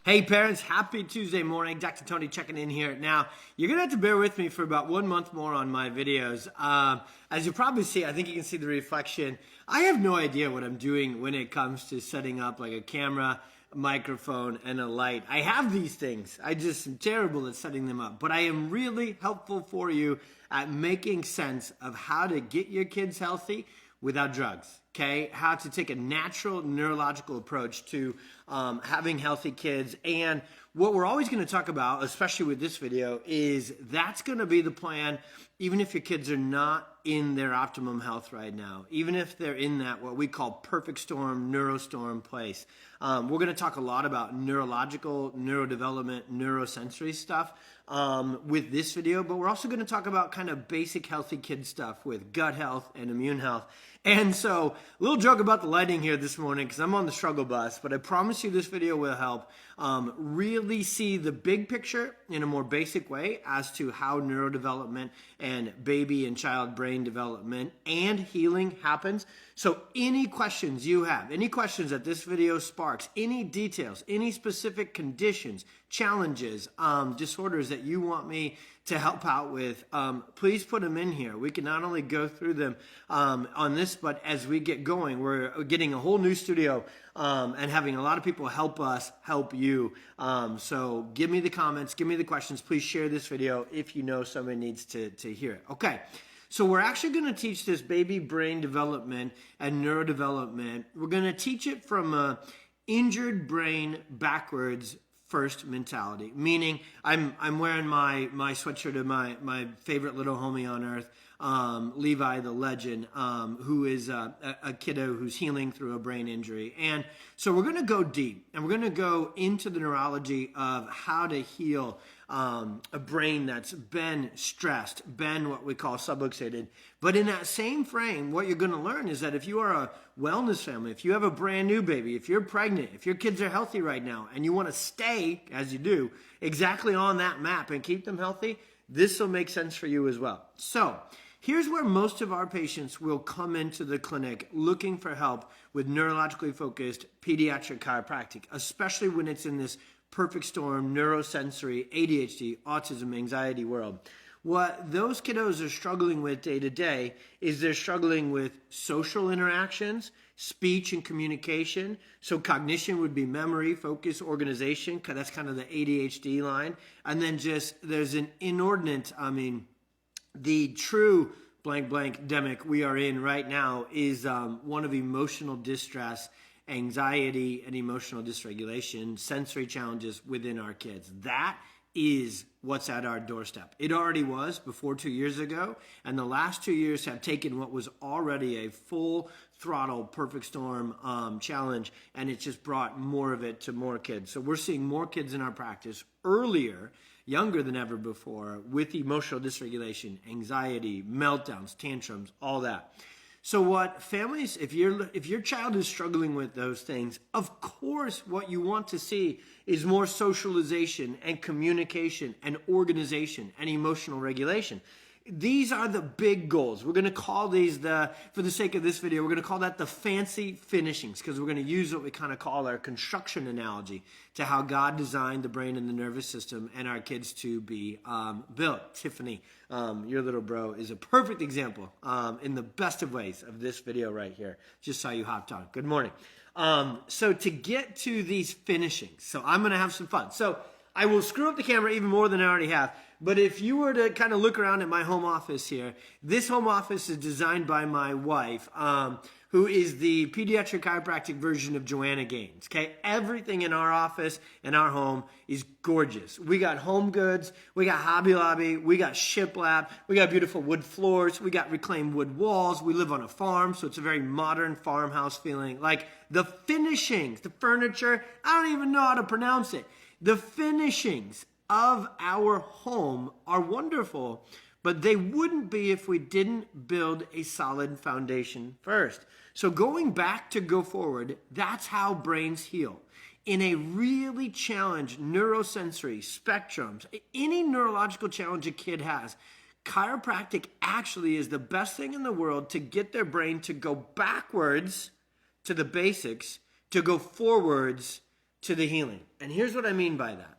Hey parents, happy Tuesday morning. Dr. Tony checking in here. Now, you're going to have to bear with me for about 1 month more on my videos. As you probably see, I think you can see the reflection. I have no idea what I'm doing when it comes to setting up like a camera, a microphone, and a light. I have these things. I just am terrible at setting them up. But I am really helpful for you at making sense of how to get your kids healthy without drugs, okay? How to take a natural neurological approach to having healthy kids. And what we're always gonna talk about, especially with this video, is that's gonna be the plan even if your kids are not in their optimum health right now, even if they're in that what we call perfect storm, neurostorm place. We're gonna talk a lot about neurological, neurodevelopment, neurosensory stuff with this video, but we're also gonna talk about kind of basic healthy kid stuff with gut health and immune health. And so, a little joke about the lighting here this morning because I'm on the struggle bus, but I promise you this video will help really see the big picture in a more basic way as to how neurodevelopment and baby and child brain development and healing happens. So any questions you have, any questions that this video sparks, any details, any specific conditions, challenges, disorders that you want me to help out with, please put them in here. We can not only go through them on this, but as we get going, we're getting a whole new studio and having a lot of people help us help you. So give me the comments, give me the questions. Please share this video if you know somebody needs to hear it. Okay. So we're actually going to teach this baby brain development and neurodevelopment. We're going to teach it from a injured brain backwards first mentality, meaning I'm wearing my sweatshirt of my favorite little homie on earth, Levi the legend, who is a kiddo who's healing through a brain injury. And so we're going to go deep and we're going to go into the neurology of how to heal a brain that's been stressed, been what we call subluxated. But in that same frame, what you're going to learn is that if you are a wellness family, if you have a brand new baby, if you're pregnant, if your kids are healthy right now, and you want to stay, as you do, exactly on that map and keep them healthy, this will make sense for you as well. So here's where most of our patients will come into the clinic looking for help with neurologically focused pediatric chiropractic, especially when it's in this perfect storm, neurosensory, ADHD, autism, anxiety world. What those kiddos are struggling with day to day is they're struggling with social interactions, speech and communication. So cognition would be memory, focus, organization, because that's kind of the ADHD line. And then just there's an inordinate, the true blank demic we are in right now is one of emotional distress, anxiety and emotional dysregulation, sensory challenges within our kids. That is what's at our doorstep. It already was before 2 years ago, and the last 2 years have taken what was already a full throttle perfect storm challenge, and it's just brought more of it to more kids. So we're seeing more kids in our practice earlier, younger than ever before, with emotional dysregulation, anxiety, meltdowns, tantrums, all that. So what families, if your child is struggling with those things, of course what you want to see is more socialization and communication and organization and emotional regulation. These are the big goals. We're going to call these for the sake of this video, we're going to call that the fancy finishings, because we're going to use what we kind of call our construction analogy to how God designed the brain and the nervous system and our kids to be built. Tiffany, your little bro, is a perfect example in the best of ways of this video right here. Just saw you hopped on. Good morning. So to get to these finishings, so I'm going to have some fun. So I will screw up the camera even more than I already have. But if you were to kind of look around at my home office here, this home office is designed by my wife, who is the pediatric chiropractic version of Joanna Gaines, okay? Everything in our office and our home is gorgeous. We got Home Goods, we got Hobby Lobby, we got Shiplap, we got beautiful wood floors, we got reclaimed wood walls, we live on a farm, so it's a very modern farmhouse feeling. Like the finishings, the furniture, I don't even know how to pronounce it. The finishings of our home are wonderful, but they wouldn't be if we didn't build a solid foundation first. So going back to go forward, that's how brains heal. In a really challenged neurosensory spectrums, any neurological challenge a kid has, chiropractic actually is the best thing in the world to get their brain to go backwards to the basics, to go forwards to the healing. And here's what I mean by that.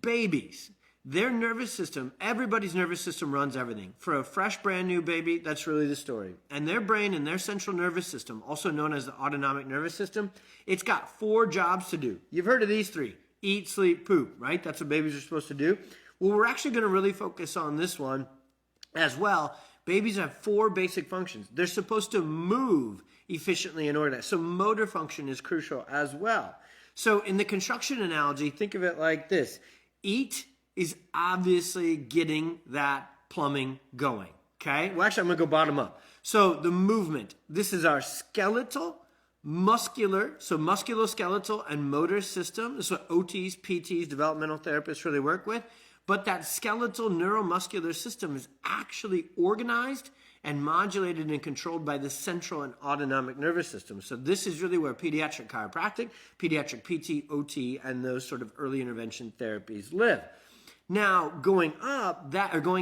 Babies, their nervous system, everybody's nervous system runs everything. For a fresh, brand new baby, that's really the story. And their brain and their central nervous system, also known as the autonomic nervous system, it's got 4 jobs to do. You've heard of these 3. Eat, sleep, poop, right? That's what babies are supposed to do. Well, we're actually going to really focus on this one as well. Babies have 4 basic functions. They're supposed to move efficiently in order. So motor function is crucial as well. So in the construction analogy, think of it like this. Eat is obviously getting that plumbing going, okay? Well, actually, I'm going to go bottom up. So the movement, this is our skeletal, muscular, so musculoskeletal and motor system. This is what OTs, PTs, developmental therapists really work with. But that skeletal neuromuscular system is actually organized and modulated and controlled by the central and autonomic nervous system. So this is really where pediatric chiropractic, pediatric PT, OT, and those sort of early intervention therapies live. Now, going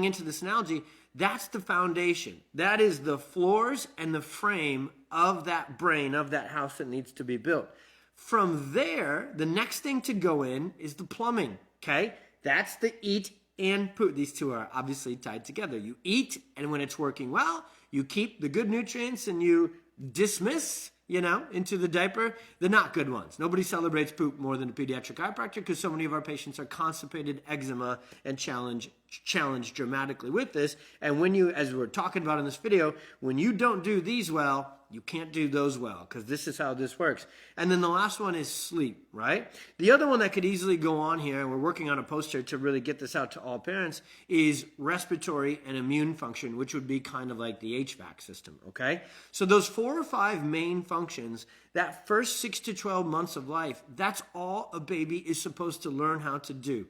into this analogy, that's the foundation. That is the floors and the frame of that brain, of that house that needs to be built. From there, the next thing to go in is the plumbing, okay? That's the eat and poop. These 2 are obviously tied together. You eat, and when it's working well, you keep the good nutrients and you dismiss, into the diaper, the not good ones. Nobody celebrates poop more than a pediatric chiropractor because so many of our patients are constipated, eczema, and challenged dramatically with this. And when you, as we're talking about in this video, when you don't do these well, you can't do those well because this is how this works. And then the last one is sleep, right? The other one that could easily go on here, and we're working on a poster to really get this out to all parents, is respiratory and immune function, which would be kind of like the HVAC system, okay? So those 4 or 5 main functions, that first 6 to 12 months of life, that's all a baby is supposed to learn how to do.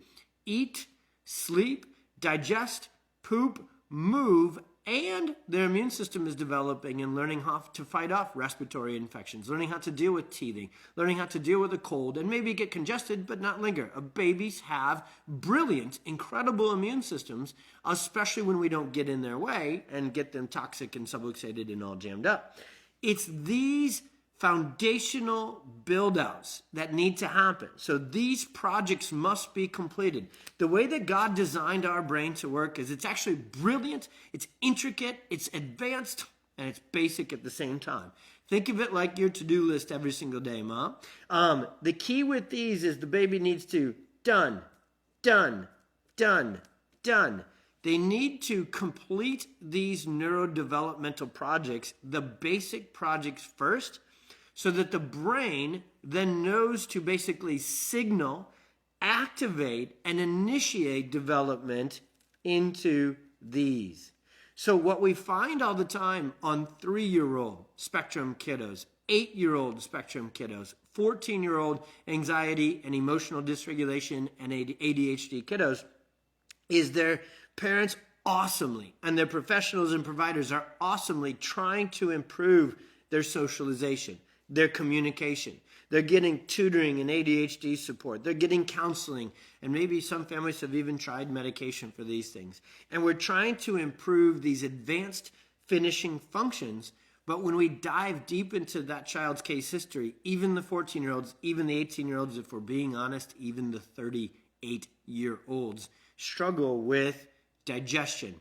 Eat, sleep, digest, poop, move, and their immune system is developing and learning how to fight off respiratory infections, learning how to deal with teething, learning how to deal with a cold, and maybe get congested but not linger. Babies have brilliant, incredible immune systems, especially when we don't get in their way and get them toxic and subluxated and all jammed up. It's these foundational build-outs that need to happen. So these projects must be completed. The way that God designed our brain to work is it's actually brilliant, it's intricate, it's advanced, and it's basic at the same time. Think of it like your to-do list every single day, Mom. The key with these is the baby needs to done, done, done, done. They need to complete these neurodevelopmental projects, the basic projects first, so that the brain then knows to basically signal, activate, and initiate development into these. So what we find all the time on 3-year-old spectrum kiddos, 8-year-old spectrum kiddos, 14-year-old anxiety and emotional dysregulation and ADHD kiddos is their parents awesomely, and their professionals and providers are awesomely trying to improve their socialization, their communication. They're getting tutoring and ADHD support. They're getting counseling. And maybe some families have even tried medication for these things. And we're trying to improve these advanced finishing functions. But when we dive deep into that child's case history, even the 14-year-olds, even the 18-year-olds, if we're being honest, even the 38-year-olds struggle with digestion,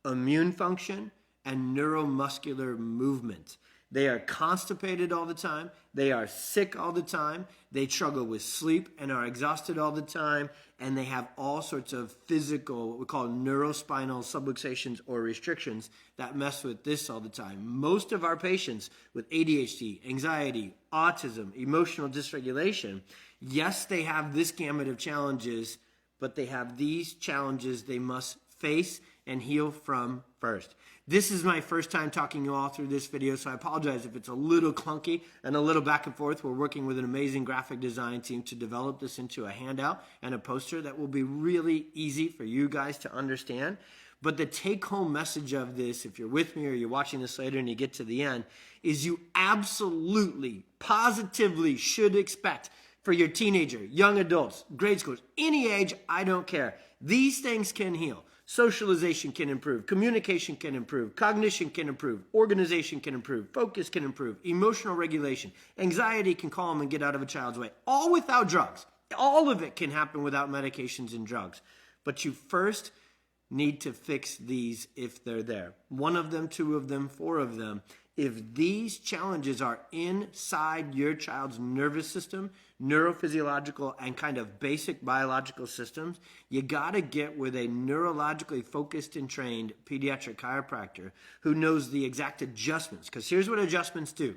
immune function, and neuromuscular movement. They are constipated all the time. They are sick all the time. They struggle with sleep and are exhausted all the time. And they have all sorts of physical, what we call neurospinal subluxations or restrictions that mess with this all the time. Most of our patients with ADHD, anxiety, autism, emotional dysregulation, yes, they have this gamut of challenges, but they have these challenges they must face and heal from first. This is my first time talking you all through this video, so I apologize if it's a little clunky and a little back and forth. We're working with an amazing graphic design team to develop this into a handout and a poster that will be really easy for you guys to understand. But the take-home message of this, if you're with me or you're watching this later and you get to the end, is you absolutely, positively should expect for your teenager, young adults, grade schoolers, any age, I don't care. These things can heal. Socialization can improve, communication can improve, cognition can improve, organization can improve, focus can improve, emotional regulation, anxiety can calm and get out of a child's way, all without drugs. All of it can happen without medications and drugs. But you first need to fix these if they're there. One of them, two of them, four of them. If these challenges are inside your child's nervous system, neurophysiological, and kind of basic biological systems, you got to get with a neurologically focused and trained pediatric chiropractor who knows the exact adjustments. Because here's what adjustments do.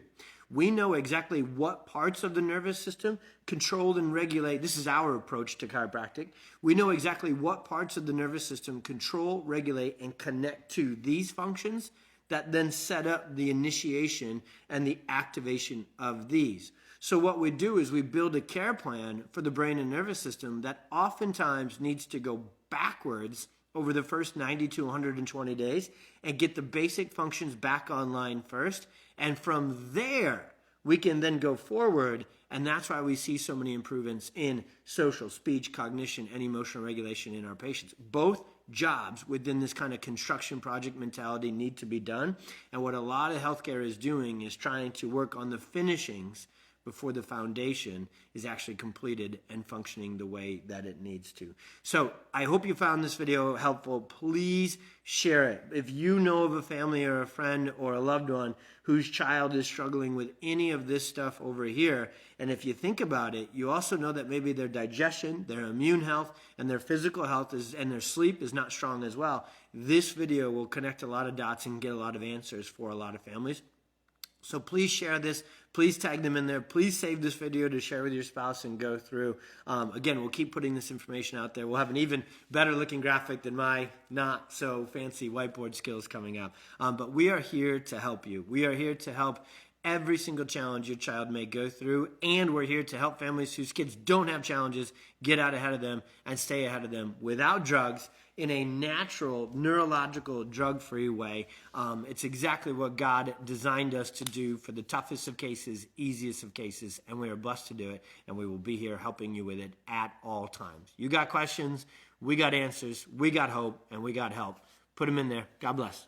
We know exactly what parts of the nervous system control and regulate. This is our approach to chiropractic. We know exactly what parts of the nervous system control, regulate, and connect to these functions that then set up the initiation and the activation of these. So what we do is we build a care plan for the brain and nervous system that oftentimes needs to go backwards over the first 90 to 120 days and get the basic functions back online first. And from there, we can then go forward. And that's why we see so many improvements in social, speech, cognition, and emotional regulation in our patients. Both jobs within this kind of construction project mentality need to be done. And what a lot of healthcare is doing is trying to work on the finishings before the foundation is actually completed and functioning the way that it needs to. So I hope you found this video helpful. Please share it. If you know of a family or a friend or a loved one whose child is struggling with any of this stuff over here, and if you think about it, you also know that maybe their digestion, their immune health, and their physical health and their sleep is not strong as well, this video will connect a lot of dots and get a lot of answers for a lot of families. So please share this. Please tag them in there. Please save this video to share with your spouse and go through. Again, we'll keep putting this information out there. We'll have an even better looking graphic than my not so fancy whiteboard skills coming up. But we are here to help you. We are here to help every single challenge your child may go through. And we're here to help families whose kids don't have challenges get out ahead of them and stay ahead of them without drugs in a natural, neurological, drug-free way. It's exactly what God designed us to do for the toughest of cases, easiest of cases, and we are blessed to do it, and we will be here helping you with it at all times. You got questions, we got answers, we got hope, and we got help. Put them in there. God bless.